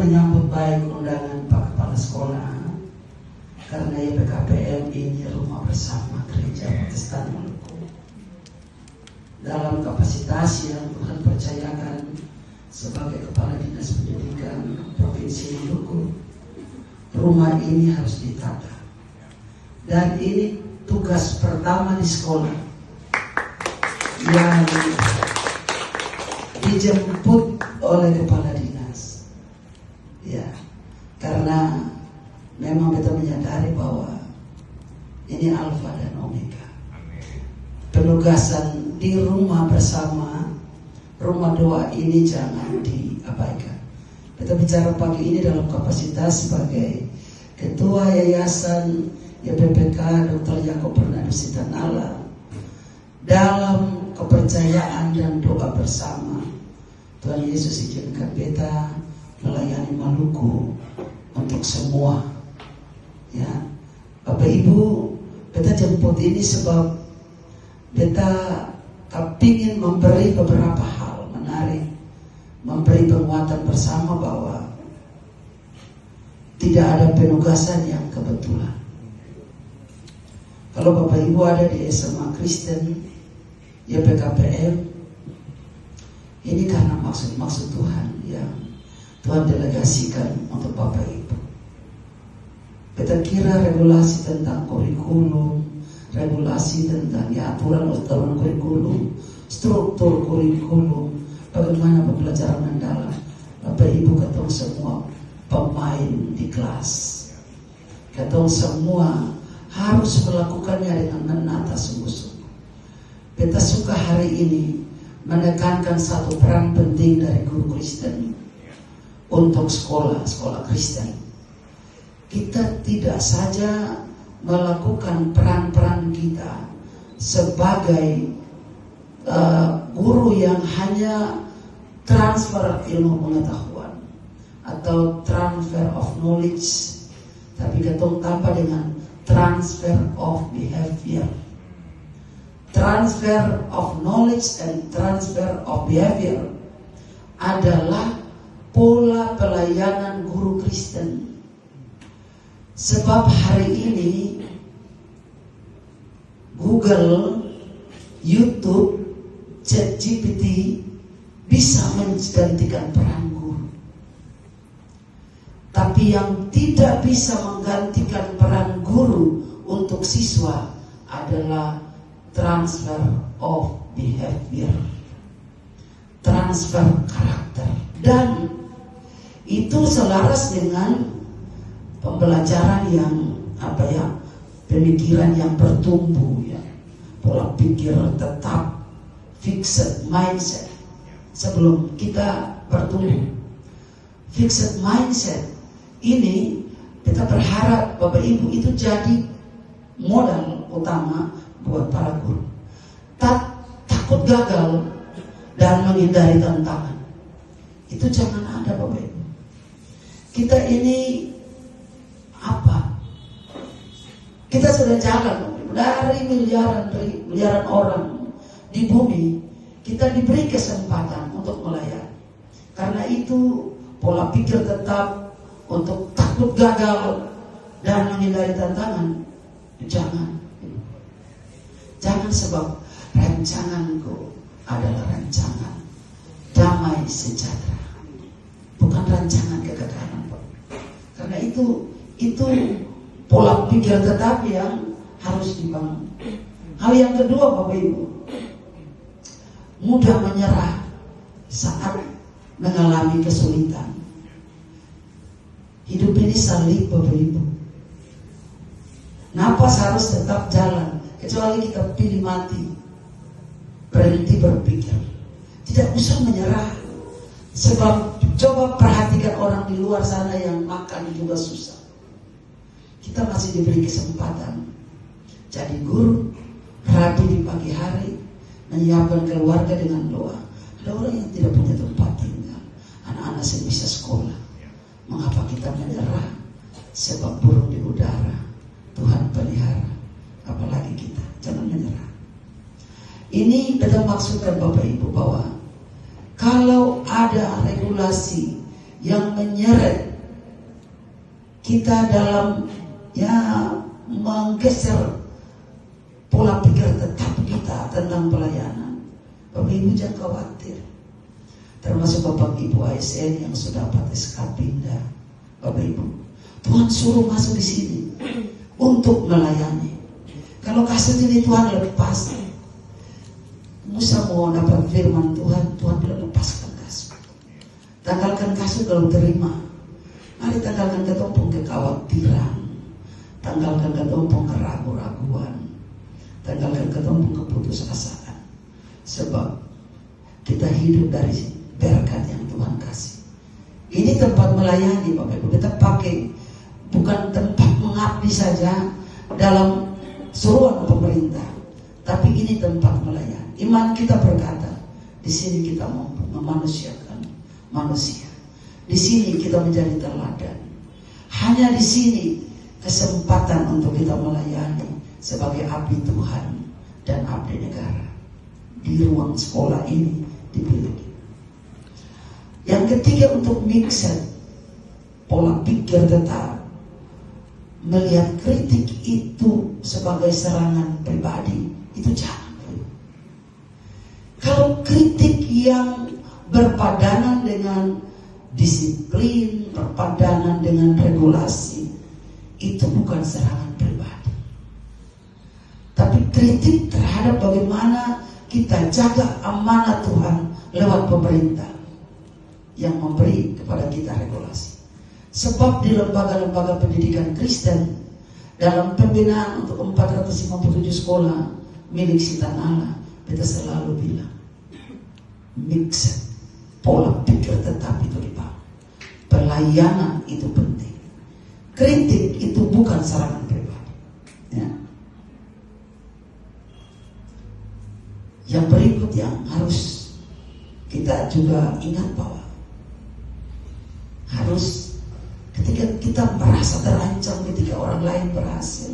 menyambut baik undangan Pak Kepala Sekolah karena YPKPM ini rumah bersama Gereja Protestan Maluku. Dalam kapasitas yang Tuhan percayakan sebagai Kepala Dinas Pendidikan Provinsi Maluku, rumah ini harus ditata. Dan ini tugas pertama di sekolah yang dijemput oleh Kepala Dinas. Ya, karena memang kita menyadari bahwa ini alfa dan omega. Penugasan di rumah bersama, rumah doa ini jangan diabaikan. Kita bicara pagi ini dalam kapasitas sebagai Ketua Yayasan YPPK Dr. Yaakob Bernardus Sitanala, dalam kepercayaan dan doa bersama Tuhan Yesus izinkan beta melayani Maluku untuk semua. Ya, Bapak Ibu, beta jemput ini sebab beta kepingin memberi beberapa hal menarik, memberi penguatan bersama bahwa tidak ada penugasan yang kebetulan. Kalau Bapak Ibu ada di SMA Kristen YPKPM, ini karena maksud-maksud Tuhan yang Tuhan delegasikan untuk Bapak Ibu. Kita kira regulasi tentang kurikulum, regulasi tentang aturan kurikulum, struktur kurikulum, bagaimana pembelajaran mendalam. Bapak Ibu ketemu semua pemain di kelas, ketemu semua harus melakukannya dengan menata sungguh-sungguh. Kita suka hari ini menekankan satu peran penting dari guru Kristen untuk sekolah Kristen. Kita tidak saja melakukan peran-peran kita sebagai guru yang hanya transfer ilmu pengetahuan atau transfer of knowledge, tapi kita tambah dengan transfer of behavior. Transfer of knowledge and transfer of behavior adalah pola pelayanan guru Kristen. Sebab hari ini Google, YouTube, ChatGPT bisa menggantikan peran guru. Tapi yang tidak bisa menggantikan peran guru untuk siswa adalah transfer of behavior, transfer karakter. Dan itu selaras dengan pembelajaran yang pemikiran yang bertumbuh, ya, pola pikir tetap, fixed mindset. Sebelum kita bertumbuh, fixed mindset ini kita berharap Bapak Ibu itu jadi modal utama buat para guru. Takut gagal dan menghindari tantangan itu jangan ada, Bapak Ibu. Kita ini kita sudah jalan dari miliaran orang di bumi. Kita diberi kesempatan untuk melayani. Karena itu pola pikir tetap untuk takut gagal dan menghindari tantangan jangan. Jangan, sebab rancanganku adalah rancangan damai sejahtera, bukan rancangan kegagalan. Karena itu pola pikir tetap yang harus dibangun. Hal yang kedua, Bapak Ibu, mudah menyerah saat mengalami kesulitan. Hidup ini salib, Bapak Ibu. Napas harus tetap jalan, kecuali kita pilih mati. Berhenti berpikir, tidak usah menyerah. Sebab coba perhatikan orang di luar sana yang makan juga susah. Kita masih diberi kesempatan jadi guru, rapi di pagi hari, menyiapkan keluarga dengan doa. Ada orang yang tidak punya tempat tinggal, anak-anak yang bisa sekolah. Mengapa kita menyerah? Sebab burung di udara Tuhan pelihara, apalagi kita. Jangan menyerah. Ini kita maksudkan Bapak Ibu bahwa kalau ada regulasi yang menyeret kita dalam menggeser pola pikir tetap kita tentang pelayanan. Bapak Ibu jangan khawatir, termasuk Bapak Ibu ASN yang sudah dapat SK pindah. Bapak Ibu, Tuhan suruh masuk di sini untuk melayani. Kalau kasut ini Tuhan lepas, Musa mau dapat firman Tuhan, Tuhan bilang lepaskan kasut. Tanggalkan kasut kalau terima. Mari tanggalkan ketompong kekhawatiran, tanggalkan ketompong keraguan-raguan, tanggalkan ketompong keputusasaan. Sebab kita hidup dari berkat yang Tuhan kasih. Ini tempat melayani Bapak Ibu. Kita pakai bukan tempat mengabdi saja dalam suruhan pemerintah, tapi ini tempat melayani. Iman kita berkata, di sini kita mampu memanusiakan manusia. Di sini kita menjadi teladan. Hanya di sini kesempatan untuk kita melayani sebagai abdi Tuhan dan abdi negara. Di ruang sekolah ini dipilih. Yang ketiga, untuk mixer pola pikir tetap melihat kritik itu sebagai serangan pribadi, itu jangan. Kalau kritik yang berpadanan dengan disiplin, berpadanan dengan regulasi, itu bukan serangan pribadi, tapi kritik terhadap bagaimana kita jaga amanat Tuhan lewat pemerintah yang memberi kepada kita regulasi. Sebab di lembaga-lembaga pendidikan Kristen, dalam pembinaan untuk 457 sekolah milik Sitan Allah, kita selalu bilang mix pola pikir tetap itu dibangun. Pelayanan itu penting. Kritik itu bukan serangan pribadi. Ya. Yang berikut yang harus kita juga ingat bahwa harus ketika kita merasa terancam ketika orang lain berhasil,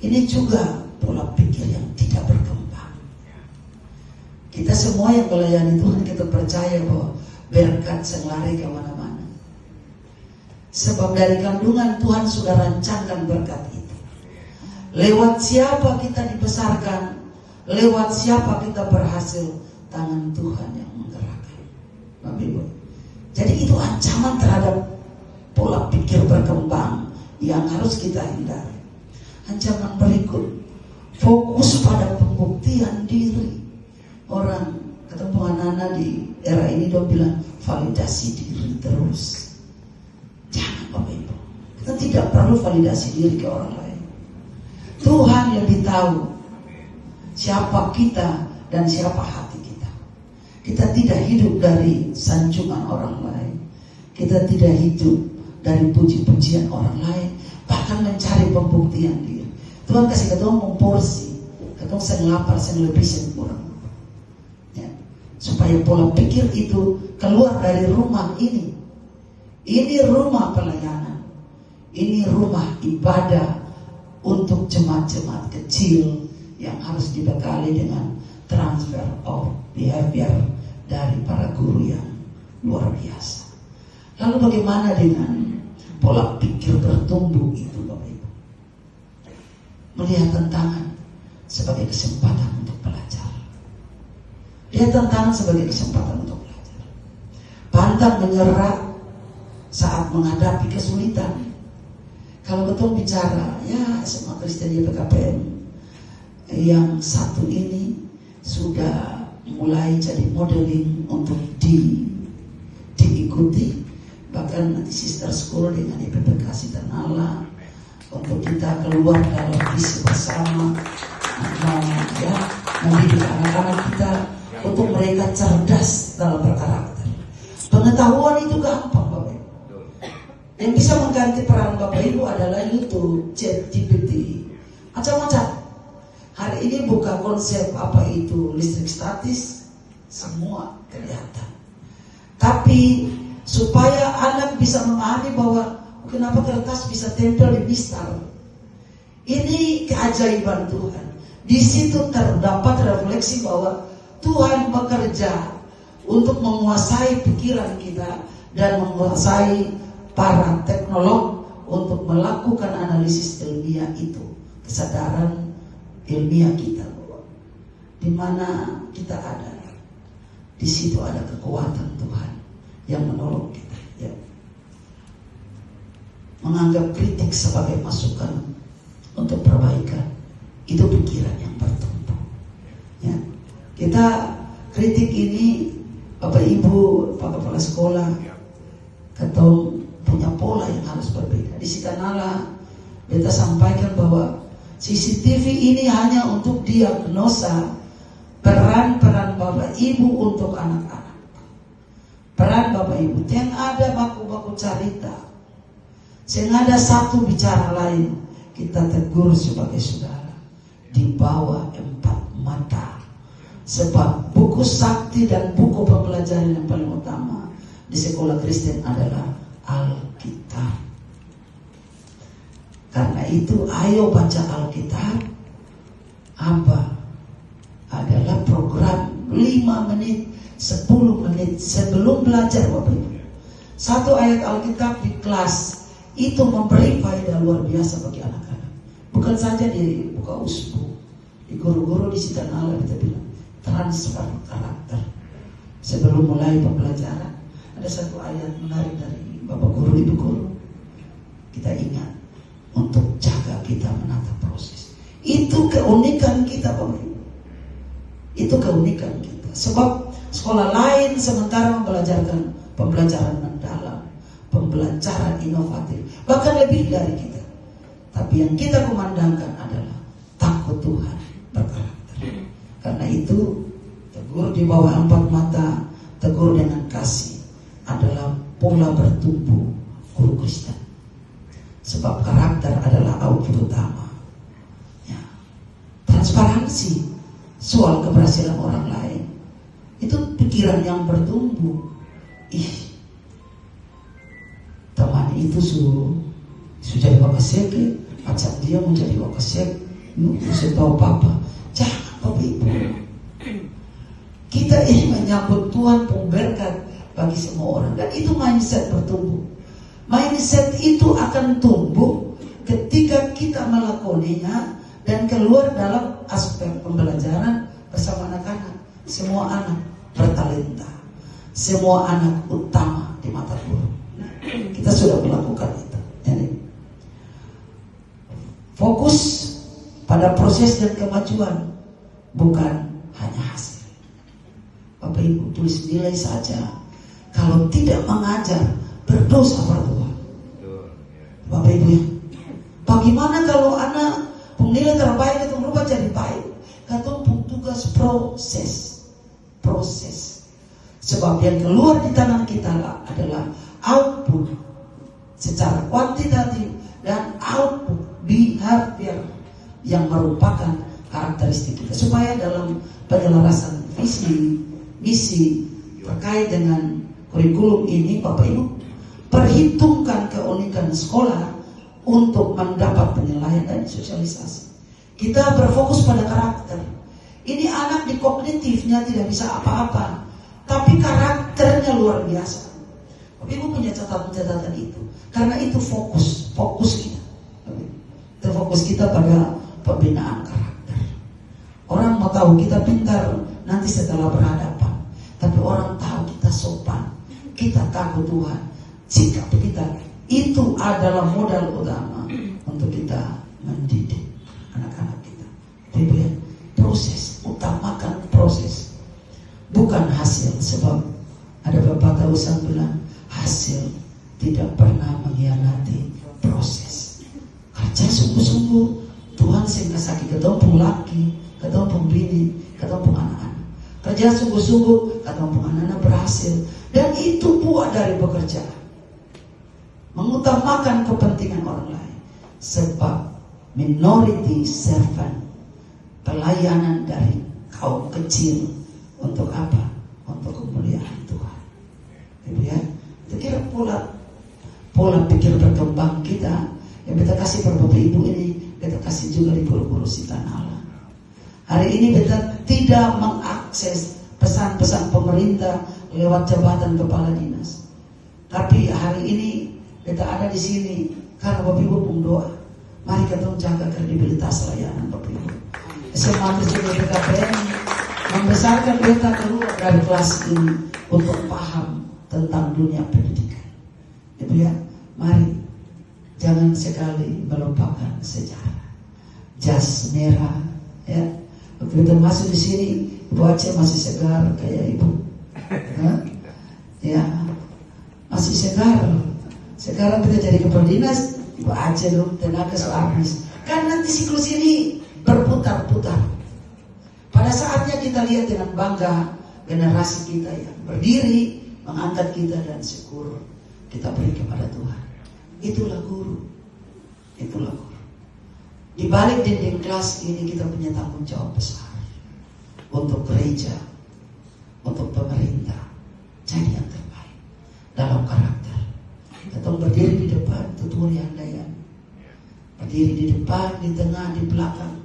ini juga pola pikir yang tidak berkembang. Kita semua yang melayani Tuhan, kita percaya bahwa berkat lari ke mana-mana. Sebab dari kandungan Tuhan sudah rancangkan berkat itu. Lewat siapa kita dibesarkan, lewat siapa kita berhasil, tangan Tuhan yang menggerakkan. Bapak Ibu. Jadi itu ancaman terhadap pola pikir berkembang yang harus kita hindari. Ancaman berikut, fokus pada pembuktian diri. Orang ketemu anak-anak di era ini dong bilang validasi diri terus. Jangan Bapak Ibu, kita tidak perlu validasi diri ke orang lain. Tuhan yang lebih tahu siapa kita dan siapa hati kita. Kita tidak hidup dari sanjungan orang lain. Kita tidak hidup dari puji-pujian orang lain, bahkan mencari pembuktian diri. Tuhan kasih ketemu memporsi, ketemu sen lapar, sen lebih, sen kurang. Supaya pola pikir itu keluar dari rumah ini. Ini rumah pelayanan, ini rumah ibadah untuk jemaat-jemaat kecil yang harus dibekali dengan transfer of behavior dari para guru yang luar biasa. Lalu bagaimana dengan pola pikir bertumbuh itu Bapak Ibu? Melihat tantangan sebagai kesempatan untuk belajar. Lihat tantangan sebagai kesempatan untuk belajar. Pantang menyerah saat menghadapi kesulitan. Kalau betul bicara, ya semua Kristen di PKPM yang satu ini sudah mulai jadi modeling untuk diikuti. Bahkan nanti sister school dengan IPPK Sitan Allah untuk kita keluar dalam visi bersama, mendidik anak-anak kita untuk mereka cerdas dalam berkarakter. Pengetahuan itu gampang Bapak Ibu. Yang bisa mengganti peran Bapak Ibu adalah YouTube, ChatGPT, macam-macam. Hari ini buka konsep apa itu listrik statis, semua kelihatan. Tapi supaya anak bisa memahami bahwa kenapa kertas bisa tempel di mistal. Ini keajaiban Tuhan. Di situ terdapat refleksi bahwa Tuhan bekerja untuk menguasai pikiran kita dan menguasai para teknolog untuk melakukan analisis ilmiah itu. Kesadaran ilmiah kita, di mana kita ada, di situ ada kekuatan Tuhan yang menolong kita. Ya. Menganggap kritik sebagai masukan untuk perbaikan, itu pikiran yang bertumbuh. Ya. Kita kritik ini, Bapak Ibu, Pak Kepala Sekolah, ketong punya pola yang harus berbeda. Di Sitanala kita sampaikan bahwa CCTV ini hanya untuk diagnosa peran-peran Bapak Ibu untuk anak-anak. Peran Bapak Ibu, yang ada baku-baku cerita, yang ada satu bicara lain, kita tegur sebagai saudara di bawah 4 mata. Sebab buku sakti dan buku pembelajaran yang paling utama di sekolah Kristen adalah Alkitab. Karena itu ayo baca Alkitab. Apa? Adalah program 5 menit, 10 menit sebelum belajar Bapak Ibu. Satu ayat Alkitab di kelas itu memberi faedah luar biasa bagi anak-anak. Bukan saja di buka usbu, di guru-guru di Sitanala kita bilang transfer karakter. Sebelum mulai pembelajaran ada satu ayat menarik dari Bapak Guru, Ibu Guru. Kita ingat untuk jaga kita menata proses. Itu keunikan kita Bapak Ibu. Itu keunikan kita. Sebab sekolah lain sementara membelajarkan pembelajaran mendalam, pembelajaran inovatif, bahkan lebih dari kita. Tapi yang kita kumandangkan adalah takut Tuhan berkarakter. Karena itu tegur di bawah 4 mata, tegur dengan kasih adalah pola bertumbuh guru Kristen. Sebab karakter adalah output utama. Ya. Transparansi soal keberhasilan orang lain itu pikiran yang bertumbuh. Teman itu sudah jadi wakasek, macam dia menjadi wakasek, saya tahu apa. Jangan Bapak Ibu. Kita ini menyambut Tuhan berkat bagi semua orang, dan itu mindset bertumbuh. Mindset itu akan tumbuh ketika kita melakoninya dan keluar dalam aspek pembelajaran bersama anak-anak. Semua anak bertalenta, semua anak utama di mata guru. Kita sudah melakukan itu. Jadi, fokus pada proses dan kemajuan, bukan hanya hasil. Bapak Ibu tulis nilai saja, kalau tidak mengajar berdosa pada Tuhan. Bapak Ibu ya, bagaimana kalau anak nilai terbaik itu berubah jadi baik? Kata tugas proses. Sebab yang keluar di tangan kita adalah output secara kuantitatif dan output behavior yang merupakan karakteristik kita. Supaya dalam penyelarasan visi, misi terkait dengan kurikulum ini, Bapak Ibu perhitungkan keunikan sekolah untuk mendapat penilaian dan sosialisasi. Kita berfokus pada karakter. Ini anak di kognitifnya tidak bisa apa-apa, tapi karakternya luar biasa. Bapak Ibu punya catatan-catatan itu. Karena itu fokus kita. Itu fokus kita pada pembinaan karakter. Orang mau tahu kita pintar nanti setelah berhadapan, tapi orang tahu kita sopan, kita takut Tuhan, sikap kita itu adalah modal utama untuk kita mendidik anak-anak kita. Ibu ya, proses, utamakan proses, bukan hasil. Sebab ada pepatah usang bilang, hasil tidak pernah mengkhianati proses. Kerja sungguh-sungguh, Tuhan sehingga sakit ketemu laki, ketemu bini, ketemu anak-anak. Kerja sungguh-sungguh, ketemu anak-anak berhasil. Dan itu buah dari pekerjaan. Mengutamakan kepentingan orang lain. Sebab minority servant, pelayanan dari kaum kecil untuk apa? Untuk kemuliaan Tuhan. Ibu ya, itu kira pola pikir berkembang kita yang kita kasih pada Bapak Ibu ini, kita kasih juga di guru-guru Sitanala. Hari ini kita tidak mengakses pesan-pesan pemerintah lewat jabatan kepala dinas, Tapi hari ini kita ada di sini karena Bapak Ibu pun doa. Mari kita jaga kredibilitas layanan Bapak Ibu. SMA PKPM membesarkan kita keluar dari kelas ini untuk paham tentang dunia pendidikan. Ibu ya, mari jangan sekali melupakan sejarah. Jas merah, ya. Waktu kita masuk di sini, Ibu Aceh masih segar kayak Ibu. Ya, masih segar. Sekarang kita jadi kepala dinas, Ibu Aceh dulu tenaga habis. Kan nanti siklus ini berputar-putar. Pada saatnya kita lihat dengan bangga generasi kita yang berdiri, mengangkat kita dan syukur kita beri kepada Tuhan. Itulah guru. Itulah guru. Di balik dinding kelas ini kita punya tanggung jawab besar untuk gereja, untuk pemerintah. Jadi yang terbaik dalam karakter. Kita berdiri di depan tutur yang layan. Berdiri di depan, di tengah, di belakang.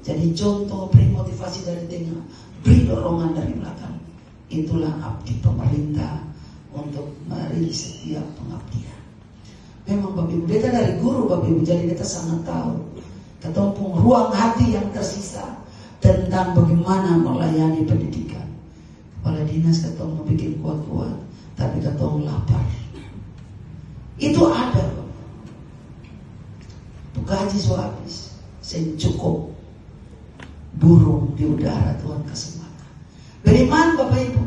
Jadi contoh, beri motivasi dari tengah, beri dorongan dari belakang. Itulah abdi pemerintah untuk mari setiap pengabdian. Memang Bapak Ibu, beta dari guru Bapak Ibu, jadi beta sangat tahu ketumpung ruang hati yang tersisa tentang bagaimana melayani pendidikan. Kepala dinas ketemu bikin kuat-kuat, tapi ketemu lapar. Itu ada, gaji habis, cukup. Burung di udara Tuhan kasih makan. Beriman Bapak Ibu,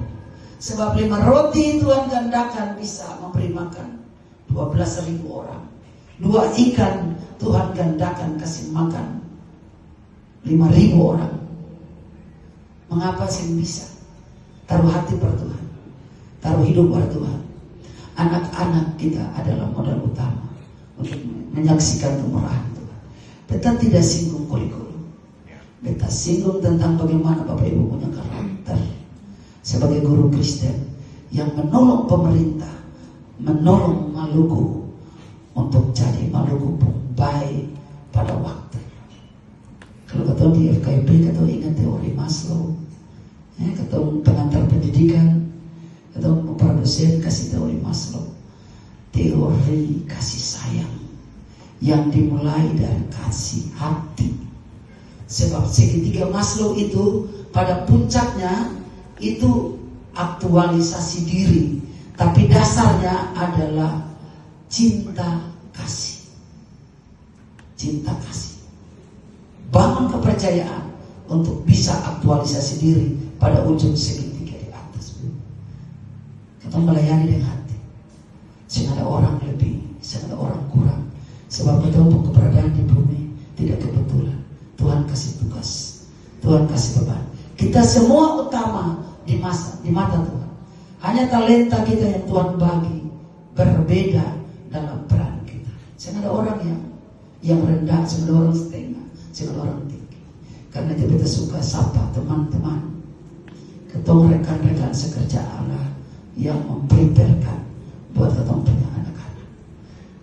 sebab 5 roti Tuhan gandakan bisa memberi makan 12.000 orang. 2 ikan Tuhan gandakan kasih makan 5.000 orang. Mengapa sih bisa? Taruh hati per Tuhan, taruh hidup per Tuhan. Anak-anak kita adalah modal utama untuk menyaksikan kemurahan Tuhan. Kita tidak singgung kurikulum. Kita singgung tentang bagaimana Bapak Ibu punya karakter sebagai guru Kristen yang menolong pemerintah, menolong Maluku untuk jadi Maluku Bombay pada waktu. Kalau ketemu di FKIP, ketemu ingat teori Maslow, ketemu pengantar pendidikan, ketemu para dosen kasih teori Maslow, teori kasih sayang yang dimulai dari kasih hati. Sebab segitiga Maslow itu pada puncaknya itu aktualisasi diri, tapi dasarnya adalah cinta kasih. Cinta kasih. Bangun kepercayaan untuk bisa aktualisasi diri pada ujung segitiga di atas. Kita melayani dengan hati. Sehingga ada orang lebih, sehingga ada orang kurang. Sebab ketemu keberadaan di bumi tidak kebetulan. Tuhan kasih tugas, Tuhan kasih beban. Kita semua utama di mata Tuhan. Hanya talenta kita yang Tuhan bagi berbeda dalam peran kita. Sehingga ada orang yang rendah, sehingga ada orang setengah, sehingga ada orang tinggi. Karena itu kita suka sapa teman-teman, ketemu rekan-rekan sekerja Allah yang mempreparekan buat ketemu punya anak-anak.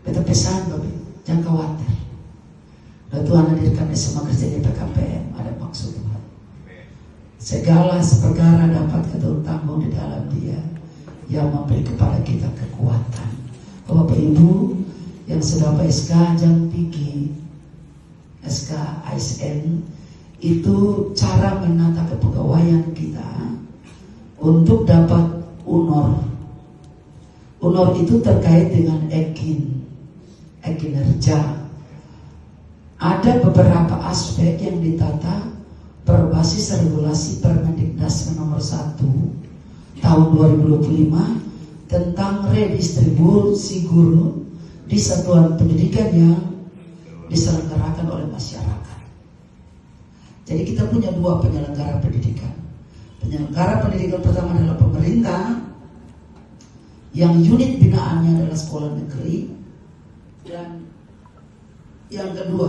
Kita pesan Bapak, jangan khawatir. Dan Tuhan hadirkan semua kerja di PKPM ada maksud Tuhan. Segala perkara dapat kita tanggung di dalam Dia yang memberi kepada kita kekuatan. Bapak Ibu yang sudah SK Jam Piki, SK ASN, itu cara menata kepegawaian kita untuk dapat UNOR. UNOR itu terkait dengan kinerja. Ada beberapa aspek yang ditata berbasis regulasi Permendiknas nomor 1 tahun 2025 tentang redistribusi guru di satuan pendidikan yang diselenggarakan oleh masyarakat. Jadi kita punya 2 penyelenggara pendidikan. Penyelenggara pendidikan pertama adalah pemerintah yang unit binaannya adalah sekolah negeri, dan yang kedua